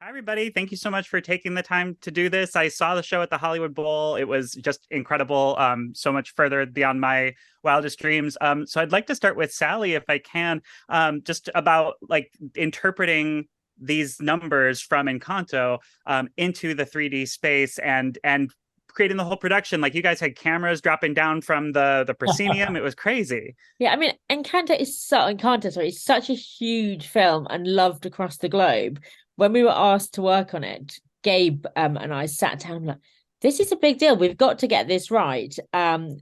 Hi, everybody. Thank you so much for taking the time to do this. I saw the show at the Hollywood Bowl. It was just incredible, so much further beyond my wildest dreams. So I'd like to start with Sally, if I can, just about like interpreting these numbers from Encanto into the 3D space and creating the whole production. Like you guys had cameras dropping down from the proscenium. It was crazy. Yeah, I mean, Encanto, is such a huge film and loved across the globe. When we were asked to work on it, Gabe and I sat down and like, this is a big deal. We've got to get this right. And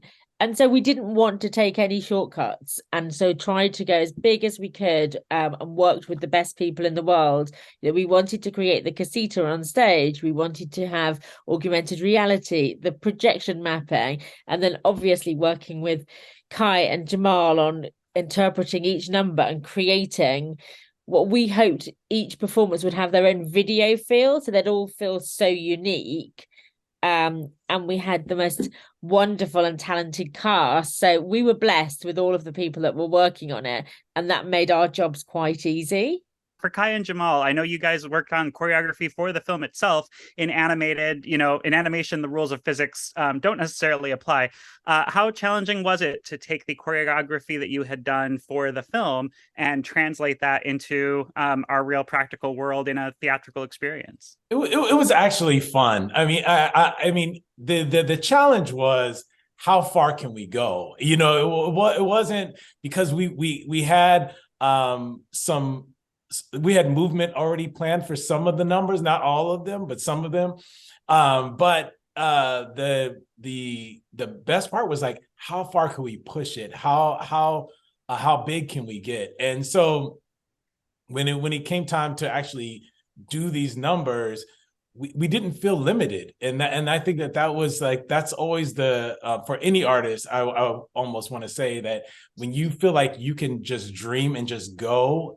so we didn't want to take any shortcuts, and so tried to go as big as we could, and worked with the best people in the world. We wanted to create the Casita on stage. We wanted to have augmented reality, the projection mapping, and then obviously working with Kai and Jamal on interpreting each number and creating what we hoped each performance would have their own video feel, so they'd all feel so unique. And we had the most wonderful and talented cast. So we were blessed with all of the people that were working on it, and that made our jobs quite easy. For Kai and Jamal, I know you guys worked on choreography for the film itself. In animated, in animation, the rules of physics don't necessarily apply. How challenging was it to take the choreography that you had done for the film and translate that into our real practical world in a theatrical experience? It was actually fun. I mean, the challenge was how far can we go? It wasn't because we had some we had movement already planned for some of the numbers, not all of them, but some of them. But the best part was like, how far can we push it? How big can we get? And so when it came time to actually do these numbers, we didn't feel limited, and I think that was like, that's always the for any artist. I almost want to say that when you feel like you can just dream and just go,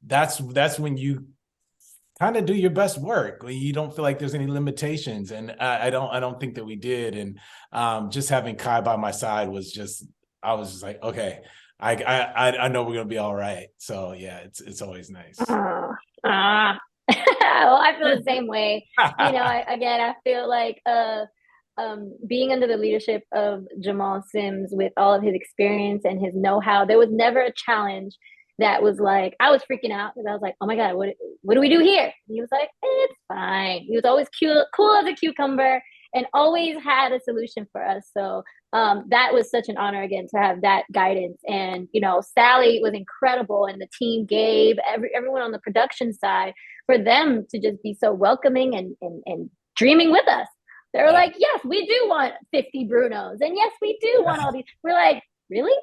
that's when you kind of do your best work. When you don't feel like there's any limitations, and I don't think that we did. And just having Kai by my side was just, I was just like, okay, I know we're gonna be all right. So yeah, it's always nice. Well, I feel the same way. I feel like being under the leadership of Jamal Sims, with all of his experience and his know-how, there was never a challenge that was like, I was freaking out because I was like, oh my God, what do we do here? And he was like, it's fine. He was always cool as a cucumber, and always had a solution for us. So that was such an honor again to have that guidance. And Sally was incredible, and the team, Gabe, everyone on the production side, for them to just be so welcoming and dreaming with us. They were like, yes, we do want 50 Brunos, and yes, we do want all these. We're like, really?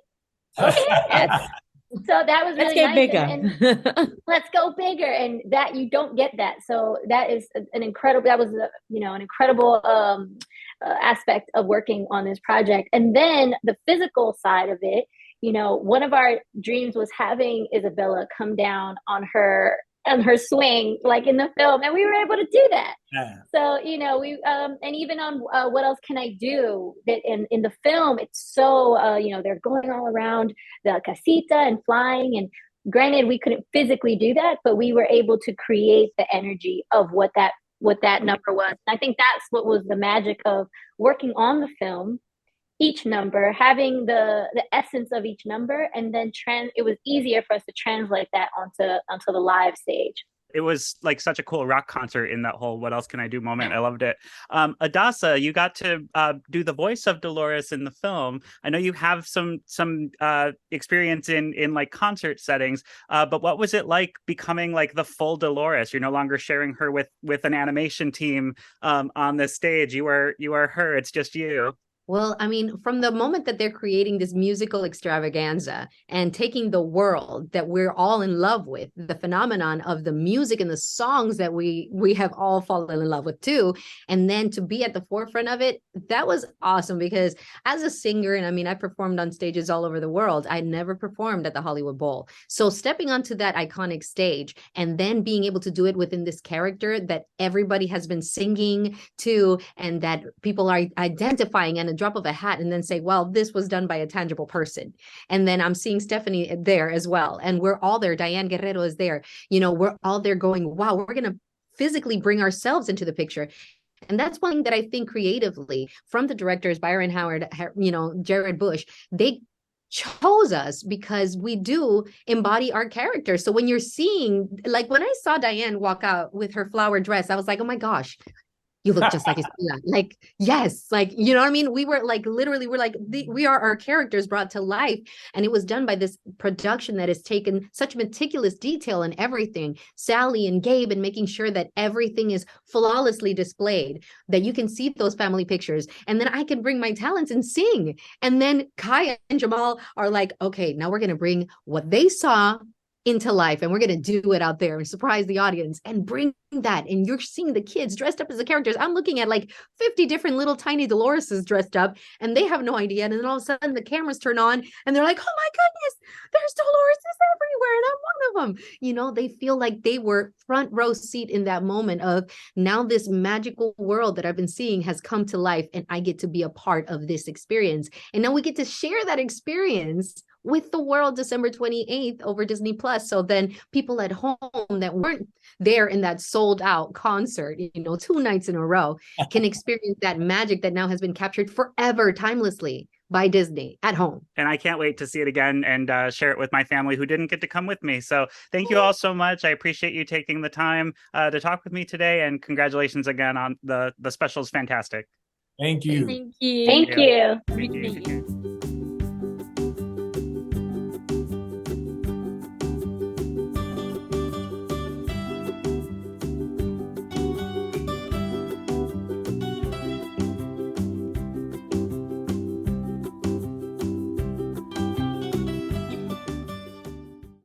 Okay. Yes. So that was really nice. Bigger. And let's go bigger, and that you don't get that. So that is an incredible. That was an incredible aspect of working on this project. And then the physical side of it, one of our dreams was having Isabella come down on her swing, like in the film, and we were able to do that. Yeah. So we and even on What Else Can I Do, that in the film, it's so they're going all around the casita and flying, and granted we couldn't physically do that, but we were able to create the energy of what that number was. And I think that's what was the magic of working on the film. Each number having the essence of each number, and then it was easier for us to translate that onto the live stage. It was like such a cool rock concert in that whole "What else can I do" moment. I loved it. Adassa, you got to do the voice of Dolores in the film. I know you have some experience in like concert settings, but what was it like becoming like the full Dolores? You're no longer sharing her with an animation team on this stage. You are her. It's just you. Well, I mean, from the moment that they're creating this musical extravaganza and taking the world that we're all in love with, the phenomenon of the music and the songs that we have all fallen in love with too, and then to be at the forefront of it, that was awesome. Because as a singer, and I mean, I performed on stages all over the world, I never performed at the Hollywood Bowl. So stepping onto that iconic stage and then being able to do it within this character that everybody has been singing to, and that people are identifying and drop of a hat, and then say, well, this was done by a tangible person. And then I'm seeing Stephanie there as well, and we're all there. Diane Guerrero is there. We're all there going, wow, we're gonna physically bring ourselves into the picture. And that's one thing that I think creatively from the directors, Byron Howard, Jared Bush, they chose us because we do embody our characters. So when you're seeing, like when I saw Diane walk out with her flower dress, I was like, oh my gosh, you look just like Estela. Like, yes, like, you know what I mean? We were like, literally, we are our characters brought to life. And it was done by this production that has taken such meticulous detail in everything. Sally and Gabe, and making sure that everything is flawlessly displayed, that you can see those family pictures. And then I can bring my talents and sing. And then Kai and Jamal are like, okay, now we're going to bring what they saw into life, and we're going to do it out there and surprise the audience and bring that. And you're seeing the kids dressed up as the characters. I'm looking at like 50 different little tiny Doloreses dressed up, and they have no idea. And then all of a sudden the cameras turn on and they're like, oh my goodness, there's Doloreses everywhere, and I'm one of them. You know, they feel like they were front row seat in that moment of, now this magical world that I've been seeing has come to life, and I get to be a part of this experience. And now we get to share that experience with the world December 28th over Disney Plus. So then people at home that weren't there in that sold out concert, 2 nights in a row, can experience that magic that now has been captured forever, timelessly by Disney at home. And I can't wait to see it again and share it with my family who didn't get to come with me. So thank you all so much. I appreciate you taking the time to talk with me today, and congratulations again on the special is fantastic. Thank you. Thank you. Thank you. Thank you.